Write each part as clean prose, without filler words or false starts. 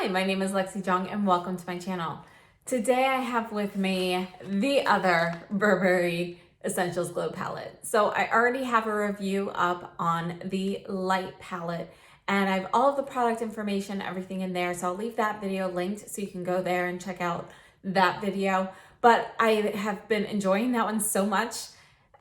Hi, my name is Lexi Jong and welcome to my channel. Today I have with me the other Burberry Essentials Glow palette. So I already have a review up on the light palette and I have all of the product information, everything in there. So I'll leave that video linked so you can go there and check out that video. But I have been enjoying that one so much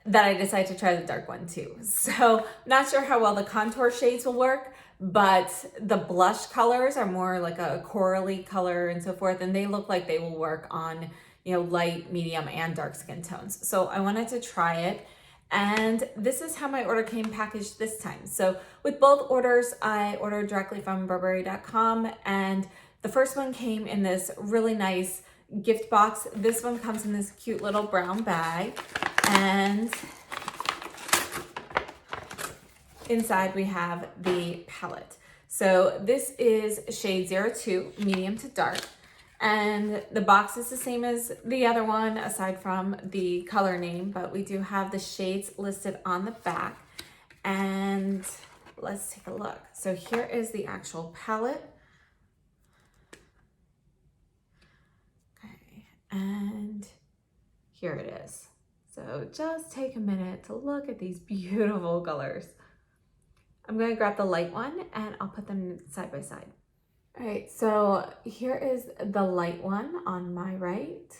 that I decided to try the dark one too. So not sure how well the contour shades will work, but the blush colors are more like a corally color and so forth, and they look like they will work on, you know, light, medium, and dark skin tones. So I wanted to try it, and this is how my order came packaged this time. So with both orders, I ordered directly from Burberry.com, and the first one came in this really nice gift box. This one comes in this cute little brown bag, and inside we have the palette. So this is shade 02, medium to dark, and the box is the same as the other one aside from the color name, but we do have the shades listed on the back. And let's take a look. So here is the actual palette. Okay, and here it is. So just take a minute to look at these beautiful colors. I'm going to grab the light one and I'll put them side by side. All right, so here is the light one on my right,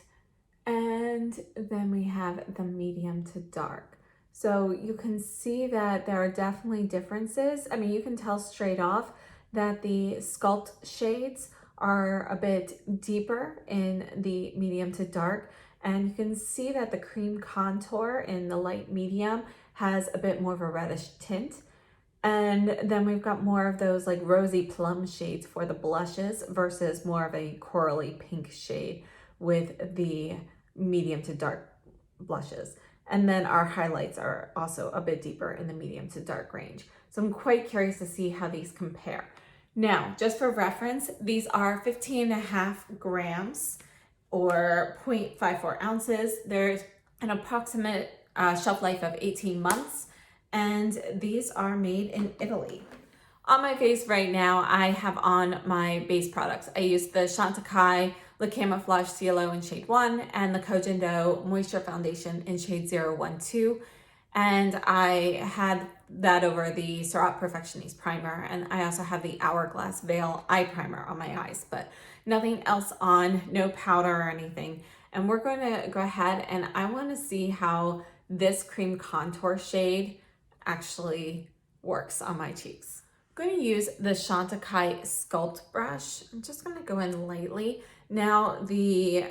and then we have the medium to dark. So you can see that there are definitely differences. I mean, you can tell straight off that the sculpt shades are a bit deeper in the medium to dark, and you can see that the cream contour in the light medium has a bit more of a reddish tint. And then we've got more of those like rosy plum shades for the blushes versus more of a corally pink shade with the medium to dark blushes. And then our highlights are also a bit deeper in the medium to dark range. So I'm quite curious to see how these compare. Now, just for reference, these are 15.5 grams or 0.54 ounces. There's an approximate shelf life of 18 months. And these are made in Italy. On my face right now, I have on my base products. I use the Chantecaille Le Camouflage CLO in shade 1 and the Kojendo Moisture Foundation in shade 012. And I had that over the Stearoyl Perfectionist primer, and I also have the Hourglass Veil eye primer on my eyes, but nothing else on, no powder or anything. And we're going to go ahead and I want to see how this cream contour shade actually works on my cheeks. I'm going to use the Chantecaille Sculpt brush. I'm just going to go in lightly. Now the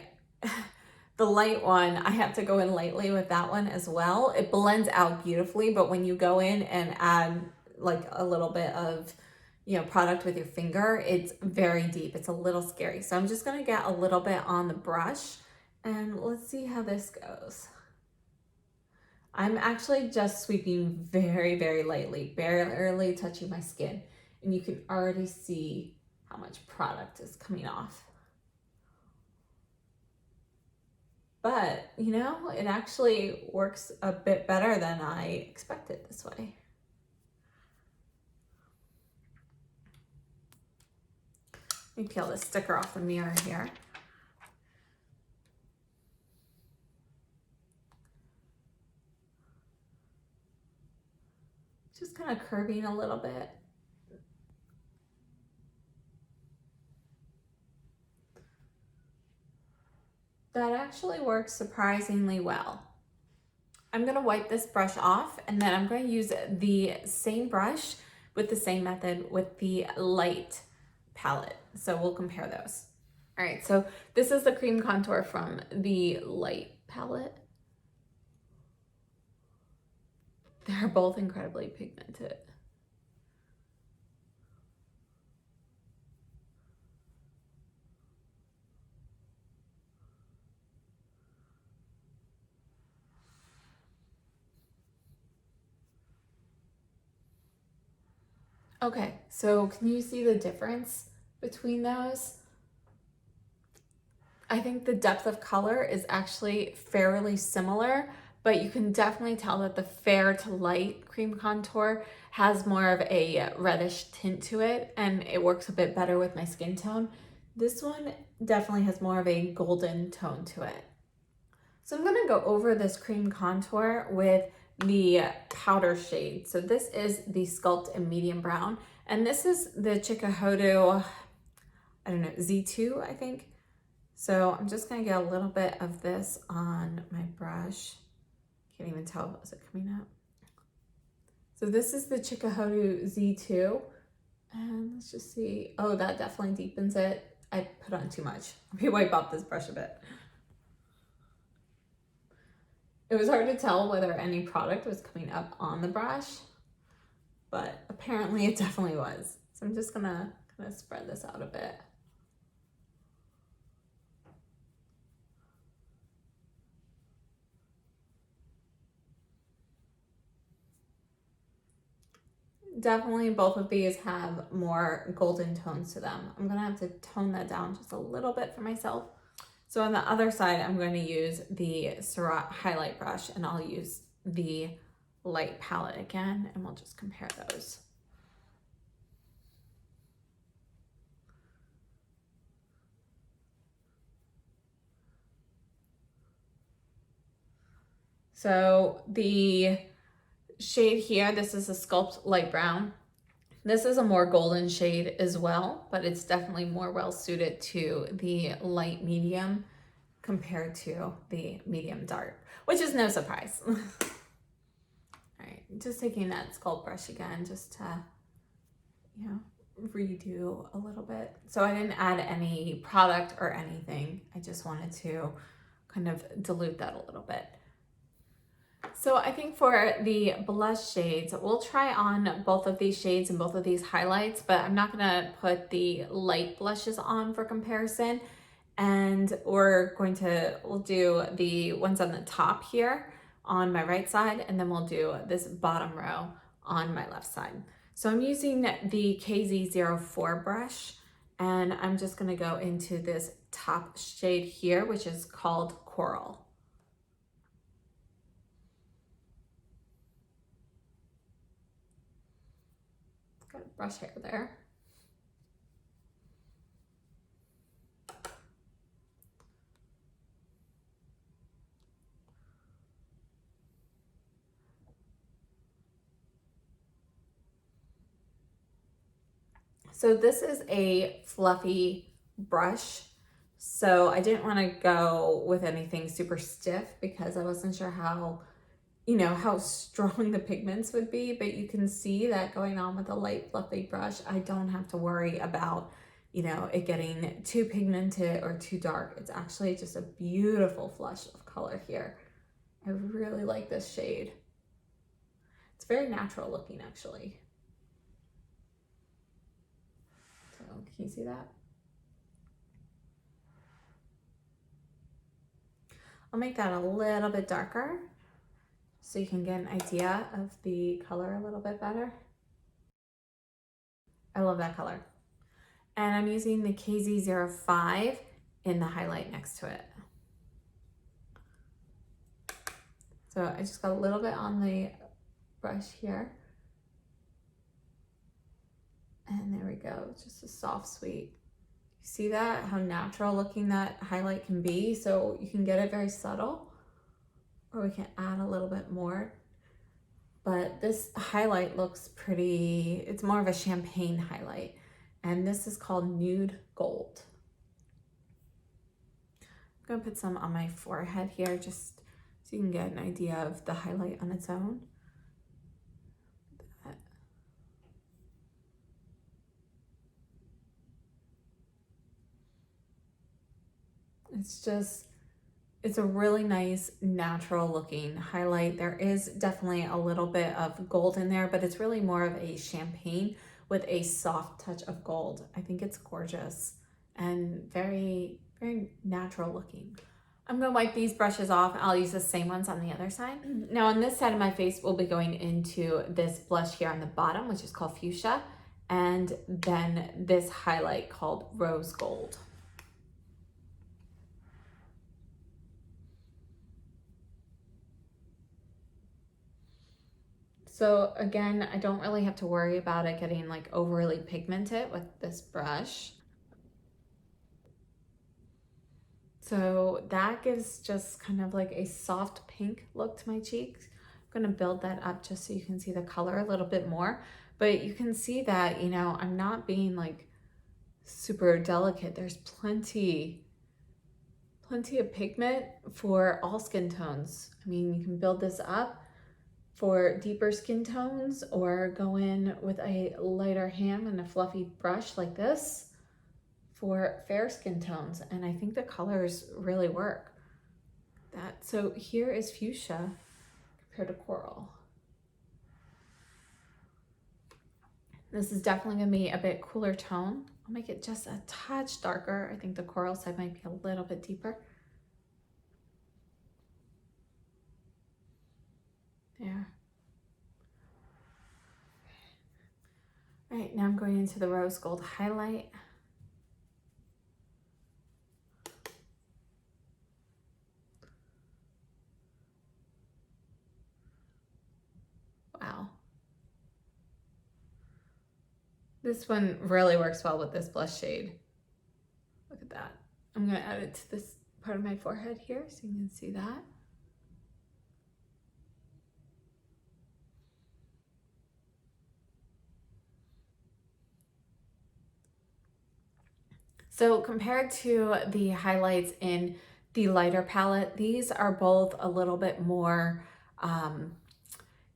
light one, I have to go in lightly with that one as well. It blends out beautifully, but when you go in and add like a little bit of, you know, product with your finger, it's very deep. It's a little scary. So I'm just going to get a little bit on the brush and let's see how this goes. I'm actually just sweeping very, very lightly, barely touching my skin. And you can already see how much product is coming off. But, you know, it actually works a bit better than I expected this way. Let me peel this sticker off the mirror here. Just kind of curving a little bit. That actually works surprisingly well. I'm going to wipe this brush off and then I'm going to use the same brush with the same method with the light palette. So we'll compare those. All right, so this is the cream contour from the light palette. They're both incredibly pigmented. Okay, so can you see the difference between those? I think the depth of color is actually fairly similar, but you can definitely tell that the fair to light cream contour has more of a reddish tint to it, and it works a bit better with my skin tone. This one definitely has more of a golden tone to it. So I'm gonna go over this cream contour with the powder shade. So this is the Sculpt in Medium Brown, and this is the Chikuhodo, I don't know, Z2, I think. So I'm just gonna get a little bit of this on my brush. Can't even tell, is it coming out? So this is the Chikuhodo Z2, and let's just see. Oh, that definitely deepens it. I put on too much. Let me wipe off this brush a bit. It was hard to tell whether any product was coming up on the brush, but apparently it definitely was. So I'm just gonna kind of spread this out a bit. Definitely both of these have more golden tones to them. I'm gonna have to tone that down just a little bit for myself. So on the other side, I'm going to use the Cetearyl highlight brush, and I'll use the light palette again, and we'll just compare those. So the shade here, this is a Sculpt Light Brown. This is a more golden shade as well, but it's definitely more well suited to the light medium compared to the medium dark, which is no surprise. All right, just taking that Sculpt brush again, just to, you know, redo a little bit. So I didn't add any product or anything. I just wanted to kind of dilute that a little bit. So I think for the blush shades, we'll try on both of these shades and both of these highlights, but I'm not gonna put the light blushes on for comparison. And we'll do the ones on the top here on my right side, and then we'll do this bottom row on my left side. So I'm using the KZ04 brush, and I'm just gonna go into this top shade here, which is called Coral. Got a brush hair there. So this is a fluffy brush. So I didn't want to go with anything super stiff because I wasn't sure how, you know, how strong the pigments would be, but you can see that going on with a light fluffy brush, I don't have to worry about, you know, it getting too pigmented or too dark. It's actually just a beautiful flush of color here. I really like this shade. It's very natural looking, actually. So can you see that? I'll make that a little bit darker so you can get an idea of the color a little bit better. I love that color. And I'm using the KZ05 in the highlight next to it. So I just got a little bit on the brush here. And there we go, just a soft sweet. You see that, how natural looking that highlight can be? So you can get it very subtle, or we can add a little bit more. But this highlight looks pretty, it's more of a champagne highlight. And this is called Nude Gold. I'm gonna put some on my forehead here just so you can get an idea of the highlight on its own. It's a really nice natural looking highlight. There is definitely a little bit of gold in there, but it's really more of a champagne with a soft touch of gold. I think it's gorgeous and very, very natural looking. I'm gonna wipe these brushes off. I'll use the same ones on the other side. Now on this side of my face, we'll be going into this blush here on the bottom, which is called Fuschia, and then this highlight called Rose Gold. So again, I don't really have to worry about it getting like overly pigmented with this brush. So that gives just kind of like a soft pink look to my cheeks. I'm gonna build that up just so you can see the color a little bit more. But you can see that, you know, I'm not being like super delicate. There's plenty of pigment for all skin tones. I mean, you can build this up for deeper skin tones or go in with a lighter hand and a fluffy brush like this for fair skin tones, and I think the colors really work. So here is fuchsia compared to coral. This is definitely gonna be a bit cooler tone. I'll make it just a touch darker. I think the coral side might be a little bit deeper. There. All right, now I'm going into the rose gold highlight. Wow. This one really works well with this blush shade. Look at that. I'm gonna add it to this part of my forehead here so you can see that. So compared to the highlights in the lighter palette, these are both a little bit more,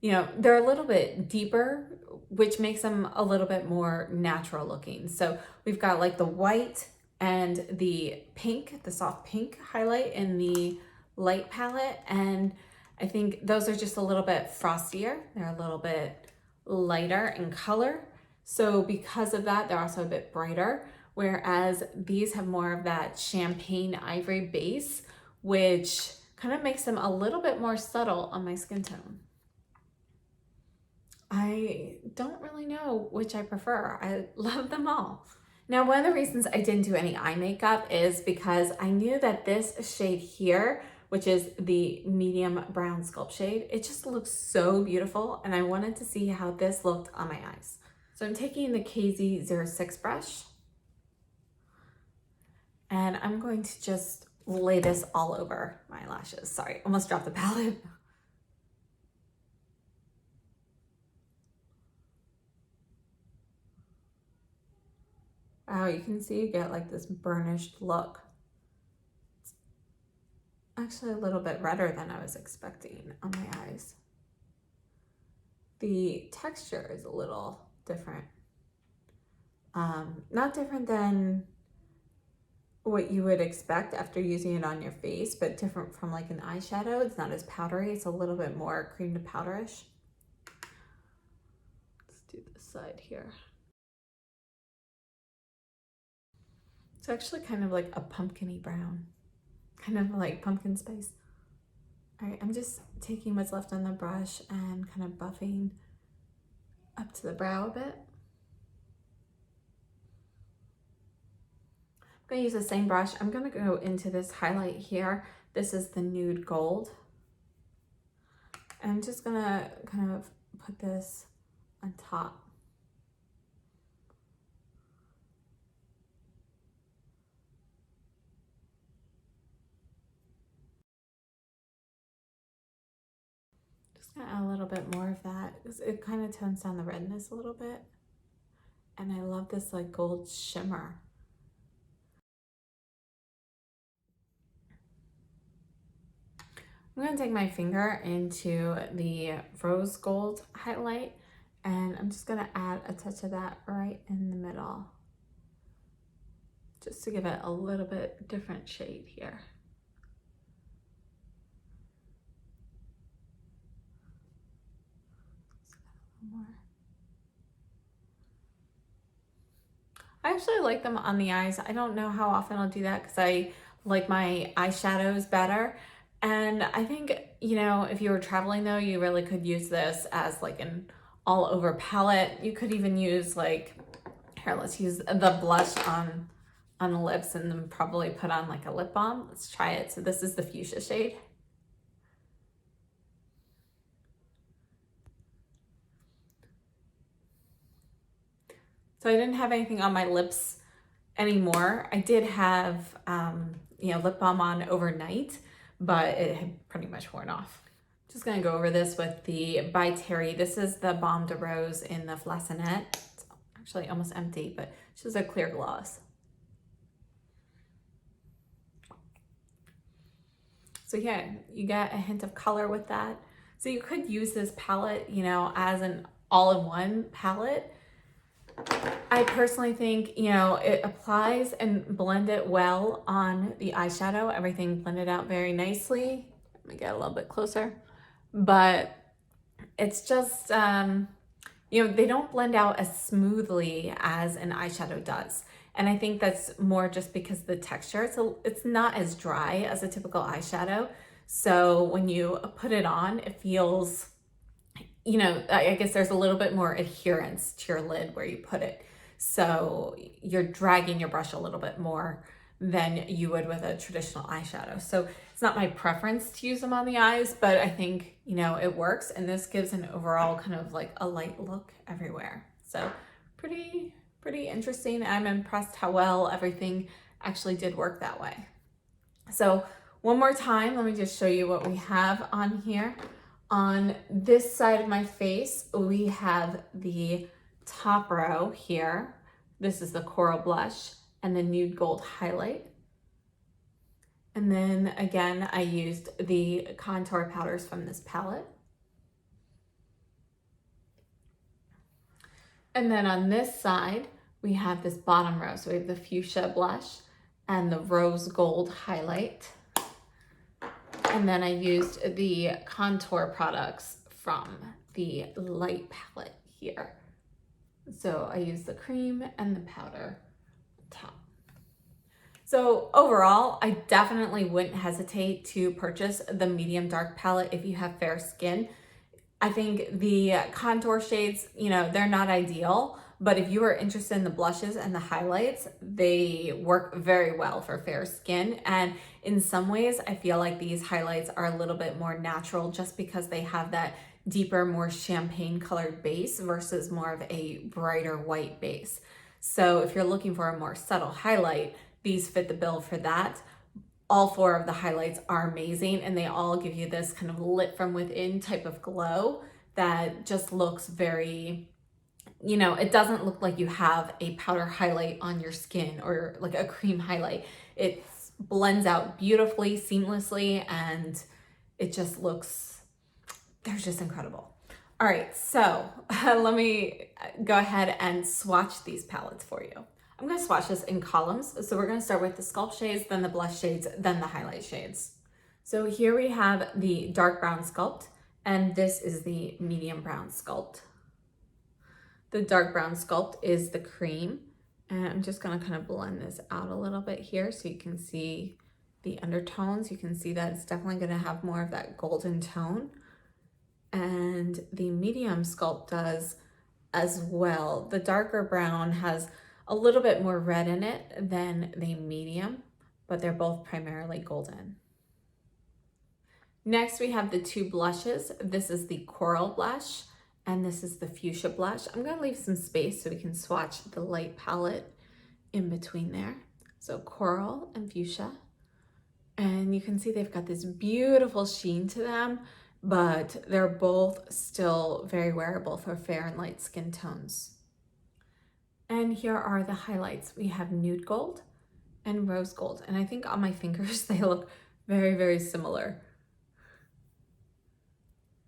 you know, they're a little bit deeper, which makes them a little bit more natural looking. So we've got like the white and the pink, the soft pink highlight in the light palette. And I think those are just a little bit frostier. They're a little bit lighter in color. So because of that, they're also a bit brighter. Whereas these have more of that champagne ivory base, which kind of makes them a little bit more subtle on my skin tone. I don't really know which I prefer. I love them all. Now, one of the reasons I didn't do any eye makeup is because I knew that this shade here, which is the medium brown sculpt shade, it just looks so beautiful, and I wanted to see how this looked on my eyes. So I'm taking the KZ06 brush, and I'm going to just lay this all over my lashes. Sorry, almost dropped the palette. Wow, you can see you get like this burnished look. It's actually a little bit redder than I was expecting on my eyes. The texture is a little different. Not different than what you would expect after using it on your face, but different from like an eyeshadow. It's not as powdery, it's a little bit more cream to powderish. Let's do this side here. It's actually kind of like a pumpkin-y brown, kind of like pumpkin spice. All right, I'm just taking what's left on the brush and kind of buffing up to the brow a bit. I'm going to use the same brush. I'm going to go into this highlight here. This is the nude gold. And I'm just going to kind of put this on top. Just going to add a little bit more of that. It kind of tones down the redness a little bit. And I love this like gold shimmer. I'm going to take my finger into the rose gold highlight, and I'm just going to add a touch of that right in the middle, just to give it a little bit different shade here. More. I actually like them on the eyes. I don't know how often I'll do that because I like my eyeshadows better. And I think, you know, if you were traveling though, you really could use this as like an all over palette. You could even use like, here, let's use the blush on the lips and then probably put on like a lip balm. Let's try it. So this is the fuchsia shade. So I didn't have anything on my lips anymore. I did have, you know, lip balm on overnight, but it had pretty much worn off. Just gonna go over this with the By Terry. This is the Baume de Rose in the Flaçonette. It's actually almost empty, but it's just a clear gloss. So yeah, you get a hint of color with that. So you could use this palette, you know, as an all-in-one palette. I personally think, you know, it applies and blend it well on the eyeshadow. Everything blended out very nicely. Let me get a little bit closer. But it's just, you know, they don't blend out as smoothly as an eyeshadow does. And I think that's more just because of the texture. So it's not as dry as a typical eyeshadow. So when you put it on, it feels, you know, I guess there's a little bit more adherence to your lid where you put it. So you're dragging your brush a little bit more than you would with a traditional eyeshadow. So it's not my preference to use them on the eyes, but I think, you know, it works. And this gives an overall kind of like a light look everywhere. So pretty interesting. I'm impressed how well everything actually did work that way. So one more time, let me just show you what we have on here. On this side of my face, we have the top row here. This is the Coral Blush and the Nude Gold Highlight. And then again, I used the contour powders from this palette. And then on this side, we have this bottom row. So we have the Fuchsia Blush and the Rose Gold Highlight. And then I used the contour products from the light palette here. So I used the cream and the powder top. So overall, I definitely wouldn't hesitate to purchase the medium dark palette if you have fair skin. I think the contour shades, you know, they're not ideal, but if you are interested in the blushes and the highlights, they work very well for fair skin. And in some ways, I feel like these highlights are a little bit more natural just because they have that deeper, more champagne colored base versus more of a brighter white base. So if you're looking for a more subtle highlight, these fit the bill for that. All four of the highlights are amazing and they all give you this kind of lit from within type of glow that just looks very, you know, it doesn't look like you have a powder highlight on your skin or like a cream highlight. It blends out beautifully, seamlessly, and it just looks, they're just incredible. All right, so let me go ahead and swatch these palettes for you. I'm going to swatch this in columns. So we're going to start with the Sculpt shades, then the blush shades, then the highlight shades. So here we have the dark brown Sculpt, and this is the medium brown Sculpt. The dark brown Sculpt is the cream, and I'm just going to kind of blend this out a little bit here so you can see the undertones. You can see that it's definitely going to have more of that golden tone. And the medium Sculpt does as well. The darker brown has a little bit more red in it than the medium, but they're both primarily golden. Next, we have the two blushes. This is the Coral Blush, and this is the Fuchsia Blush. I'm gonna leave some space so we can swatch the light palette in between there. So Coral and Fuchsia. And you can see they've got this beautiful sheen to them, but they're both still very wearable for fair and light skin tones. And here are the highlights. We have Nude Gold and Rose Gold. And I think on my fingers, they look very, very similar.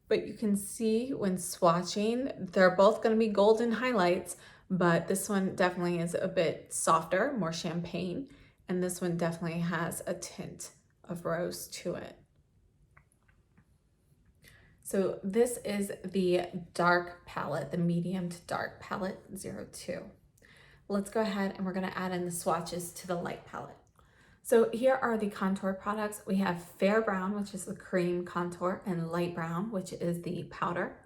But you can see when swatching, they're both gonna be golden highlights, but this one definitely is a bit softer, more champagne. And this one definitely has a tint of rose to it. So this is the dark palette, the medium to dark palette 02. Let's go ahead and we're gonna add in the swatches to the light palette. So here are the contour products. We have Fair Brown, which is the cream contour, and Light Brown, which is the powder.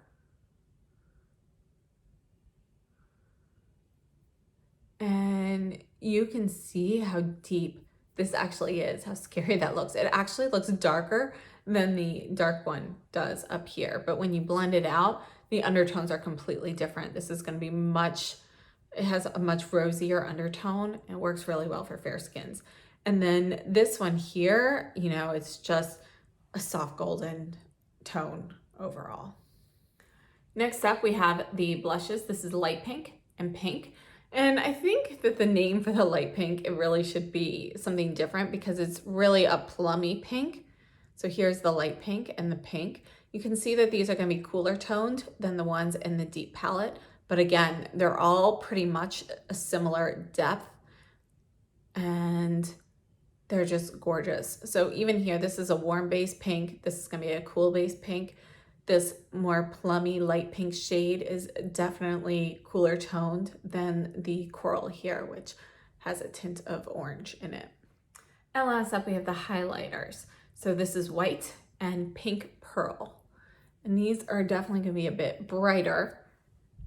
And you can see how deep this actually is, how scary that looks. It actually looks darker than the dark one does up here. But when you blend it out, the undertones are completely different. This is gonna be much It has a much rosier undertone and works really well for fair skins. And then this one here, you know, it's just a soft golden tone overall. Next up, we have the blushes. This is light pink and pink. And I think that the name for the light pink, it really should be something different because it's really a plummy pink. So here's the light pink and the pink. You can see that these are going to be cooler toned than the ones in the deep palette. But again, they're all pretty much a similar depth and they're just gorgeous. So even here, this is a warm base pink. This is going to be a cool base pink. This more plummy light pink shade is definitely cooler toned than the coral here, which has a tint of orange in it. And last up, we have the highlighters. So this is white and pink pearl. And these are definitely going to be a bit brighter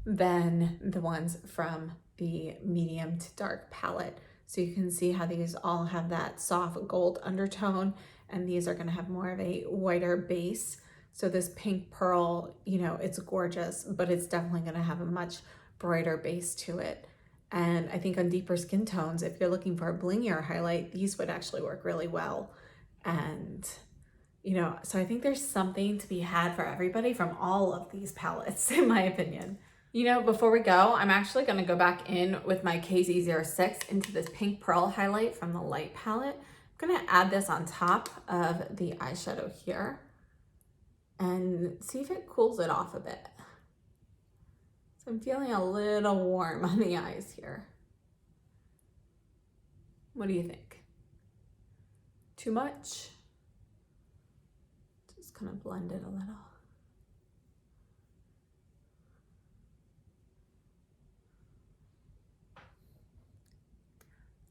than the ones from the medium to dark palette. So you can see how these all have that soft gold undertone, and these are going to have more of a whiter base. So this pink pearl, you know, it's gorgeous, but it's definitely going to have a much brighter base to it. And I think on deeper skin tones, if you're looking for a blingier highlight, these would actually work really well. And, you know, so I think there's something to be had for everybody from all of these palettes, in my opinion. You know, before we go, I'm actually going to go back in with my KZ06 into this pink pearl highlight from the light palette. I'm going to add this on top of the eyeshadow here and see if it cools it off a bit. So I'm feeling a little warm on the eyes here. What do you think? Too much? Just kind of blend it a little.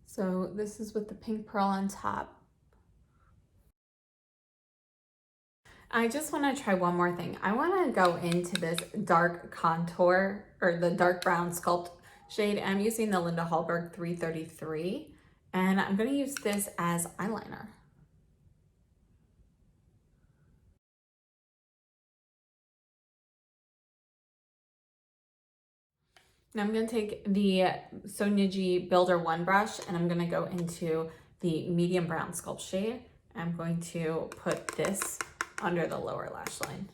So this is with the pink pearl on top. I just want to try one more thing. I want to go into this dark contour or the dark brown sculpt shade. I'm using the Linda Hallberg 333 and I'm going to use this as eyeliner. Now I'm going to take the Sonia G Builder 1 brush and I'm going to go into the medium brown sculpt shade. I'm going to put this under the lower lash line.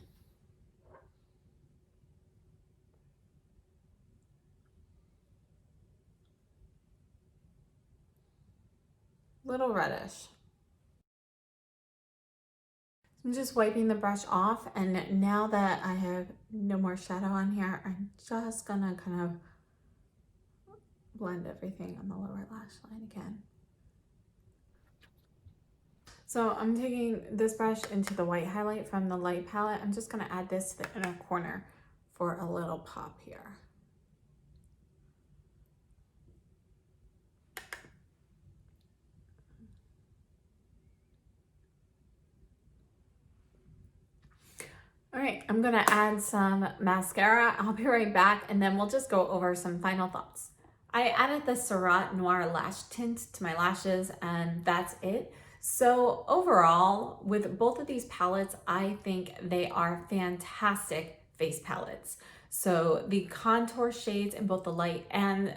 Little reddish. I'm just wiping the brush off, and now that I have no more shadow on here, I'm just gonna kind of blend everything on the lower lash line again. So I'm taking this brush into the white highlight from the light palette. I'm just gonna add this to the inner corner for a little pop here. All right, I'm gonna add some mascara. I'll be right back and then we'll just go over some final thoughts. I added the Cetearyl Noir Lash Tint to my lashes and that's it. So overall, with both of these palettes, I think they are fantastic face palettes. So the contour shades in both the light and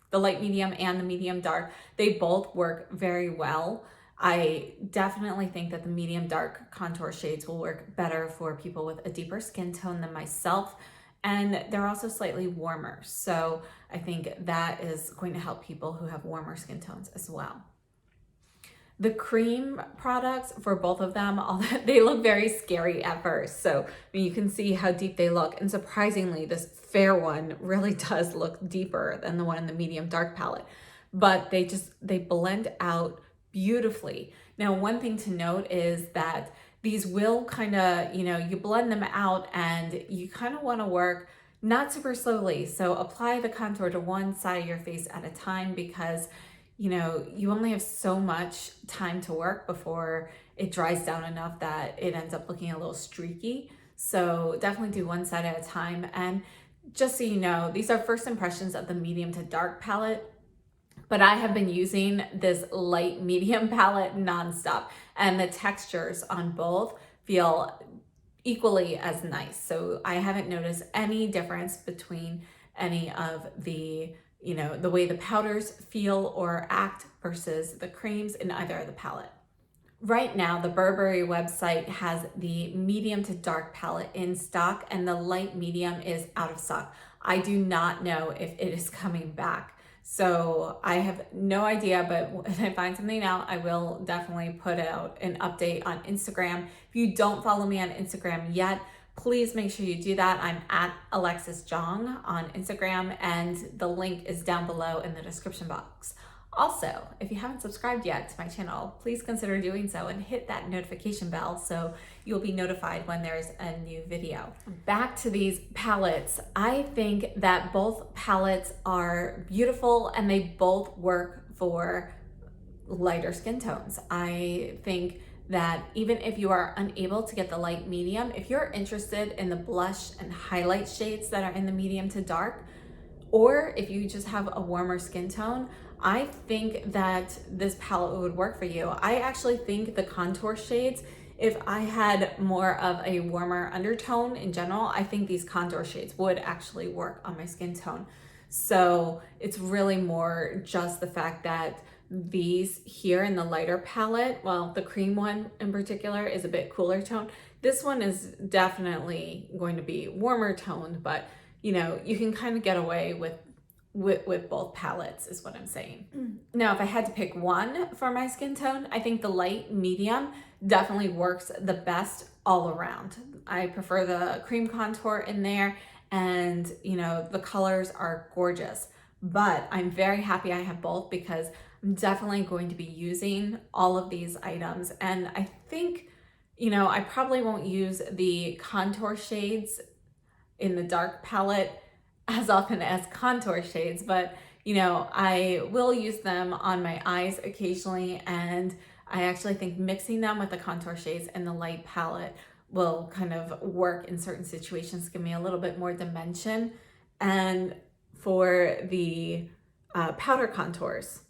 the light medium and the medium dark, they both work very well. I definitely think that the medium dark contour shades will work better for people with a deeper skin tone than myself. And they're also slightly warmer. So I think that is going to help people who have warmer skin tones as well. The cream products for both of them, they look very scary at first. So I mean, you can see how deep they look. And surprisingly, this fair one really does look deeper than the one in the medium dark palette. But they blend out beautifully. Now, one thing to note is that these will kind of, you blend them out and you kind of want to work not super slowly. So apply the contour to one side of your face at a time because, you only have so much time to work before it dries down enough that it ends up looking a little streaky. So definitely do one side at a time. And just so you know, these are first impressions of the medium to dark palette. But I have been using this light medium palette nonstop and the textures on both feel equally as nice. So I haven't noticed any difference between any of the, you know, the way the powders feel or act versus the creams in either of the palette. Right now, the Burberry website has the medium to dark palette in stock and the light medium is out of stock. I do not know if it is coming back. So I have no idea, but when I find something out, I will definitely put out an update on Instagram. If you don't follow me on Instagram yet, please make sure you do that. I'm at Alexis Jong on Instagram, and the link is down below in the description box. Also, if you haven't subscribed yet to my channel, please consider doing so and hit that notification bell so you'll be notified when there's a new video. Back to these palettes, I think that both palettes are beautiful and they both work for lighter skin tones. I think that even if you are unable to get the light medium, if you're interested in the blush and highlight shades that are in the medium to dark, or if you just have a warmer skin tone, I think that this palette would work for you. I actually think the contour shades, if I had more of a warmer undertone in general, I think these contour shades would actually work on my skin tone. So it's really more just the fact that these here in the lighter palette, well, the cream one in particular is a bit cooler tone. This one is definitely going to be warmer toned, but you know, you can kind of get away with both palettes is what I'm saying. Now, if I had to pick one for my skin tone, I think the light medium definitely works the best all around. I prefer the cream contour in there, and you know, the colors are gorgeous, but I'm very happy I have both because I'm definitely going to be using all of these items. And I think, you know, I probably won't use the contour shades in the dark palette as often as contour shades, but you know, I will use them on my eyes occasionally, and I actually think mixing them with the contour shades and the light palette will kind of work in certain situations, give me a little bit more dimension. And for the powder contours,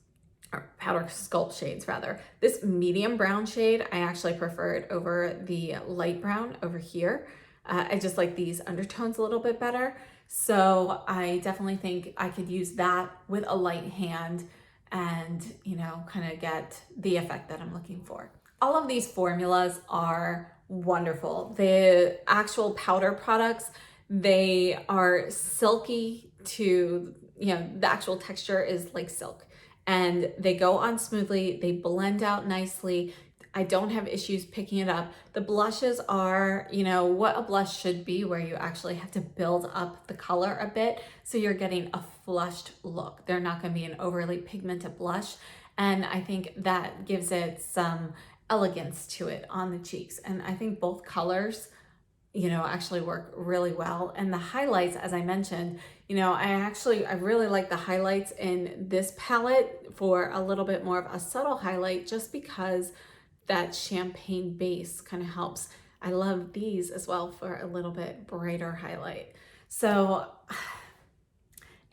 or powder sculpt shades rather, this medium brown shade, I actually prefer it over the light brown over here. I just like these undertones a little bit better. So I definitely think I could use that with a light hand and, you know, kind of get the effect that I'm looking for. All of these formulas are wonderful. The actual powder products, they are silky to, you know, the actual texture is like silk and they go on smoothly. They blend out nicely. I don't have issues picking it up. The blushes are, you know, what a blush should be, where you actually have to build up the color a bit so you're getting a flushed look. They're not going to be an overly pigmented blush, and I think that gives it some elegance to it on the cheeks. And I think both colors, you know, actually work really well. And the highlights, as I mentioned, you know, I really like the highlights in this palette for a little bit more of a subtle highlight, just because that champagne base kind of helps. I love these as well for a little bit brighter highlight. So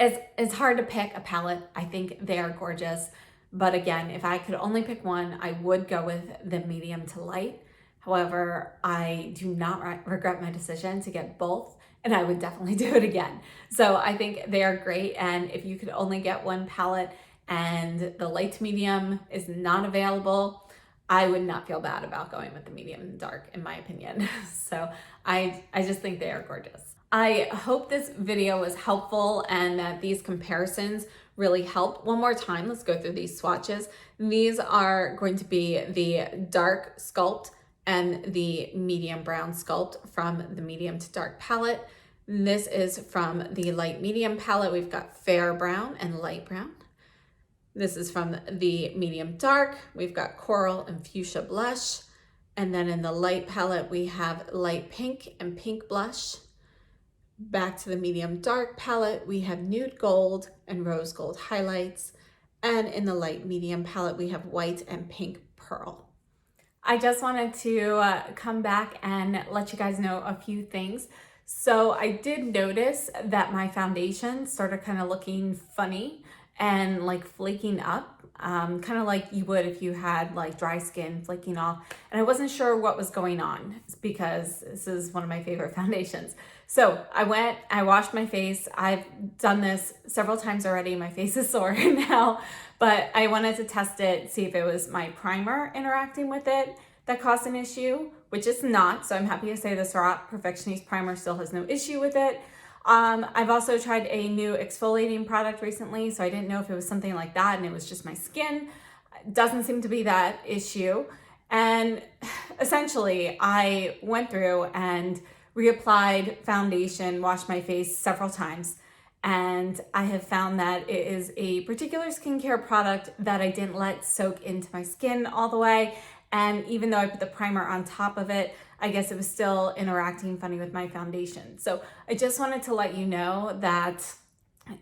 it's hard to pick a palette. I think they are gorgeous. But again, if I could only pick one, I would go with the medium to light. However, I do not regret my decision to get both, and I would definitely do it again. So I think they are great. And if you could only get one palette and the light to medium is not available, I would not feel bad about going with the medium and dark, in my opinion. So I just think they are gorgeous. I hope this video was helpful and that these comparisons really helped. One more time, let's go through these swatches. These are going to be the dark sculpt and the medium brown sculpt from the medium to dark palette. This is from the light medium palette. We've got fair brown and light brown. This is from the medium dark. We've got coral and fuchsia blush. And then in the light palette, we have light pink and pink blush. Back to the medium dark palette, we have nude gold and rose gold highlights. And in the light medium palette, we have white and pink pearl. I just wanted to come back and let you guys know a few things. So I did notice that my foundation started kind of looking funny and like flaking up kind of like you would if you had like dry skin flaking off. And I wasn't sure what was going on because this is one of my favorite foundations. So I washed my face. I've done this several times already. My face is sore now, but I wanted to test it, see if it was my primer interacting with it that caused an issue, which it's not. So I'm happy to say the Stearoyl Perfectionist primer still has no issue with it. I've also tried a new exfoliating product recently, so I didn't know if it was something like that and it was just my skin. It doesn't seem to be that issue. And essentially I went through and reapplied foundation, washed my face several times, and I have found that it is a particular skincare product that I didn't let soak into my skin all the way. And even though I put the primer on top of it, I guess it was still interacting funny with my foundation. So I just wanted to let you know that,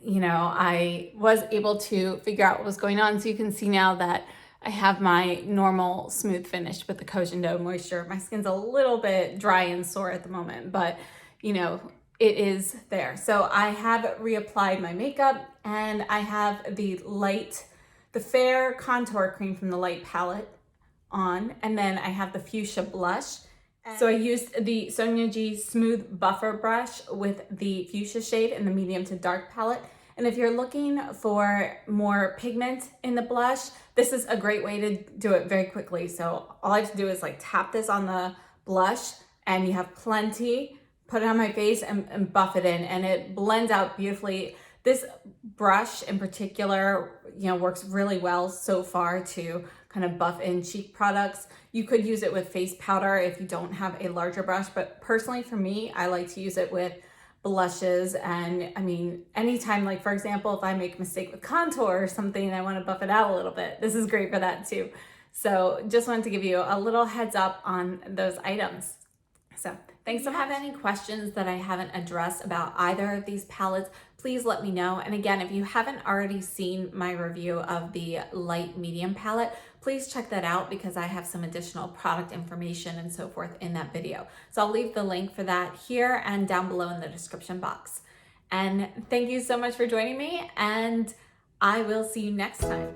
you know, I was able to figure out what was going on. So you can see now that I have my normal smooth finish with the Collagen Dough Moisture. My skin's a little bit dry and sore at the moment, but you know, it is there. So I have reapplied my makeup, and I have the fair contour cream from the Light palette on, and then I have the Fuschia blush. So I used the Sonia G Smooth Buffer Brush with the Fuchsia shade in the medium to dark palette. And if you're looking for more pigment in the blush, this is a great way to do it very quickly. So all I have to do is like tap this on the blush and you have plenty, put it on my face and buff it in, and it blends out beautifully. This brush in particular, you know, works really well so far to kind of buff in cheek products. You could use it with face powder if you don't have a larger brush, but personally for me, I like to use it with blushes. And I mean, anytime, like for example, if I make a mistake with contour or something and I want to buff it out a little bit, this is great for that too. So just wanted to give you a little heads up on those items. So thanks so much. If you have any questions that I haven't addressed about either of these palettes, please let me know. And again, if you haven't already seen my review of the light medium palette, please check that out because I have some additional product information and so forth in that video. So I'll leave the link for that here and down below in the description box. And thank you so much for joining me, and I will see you next time.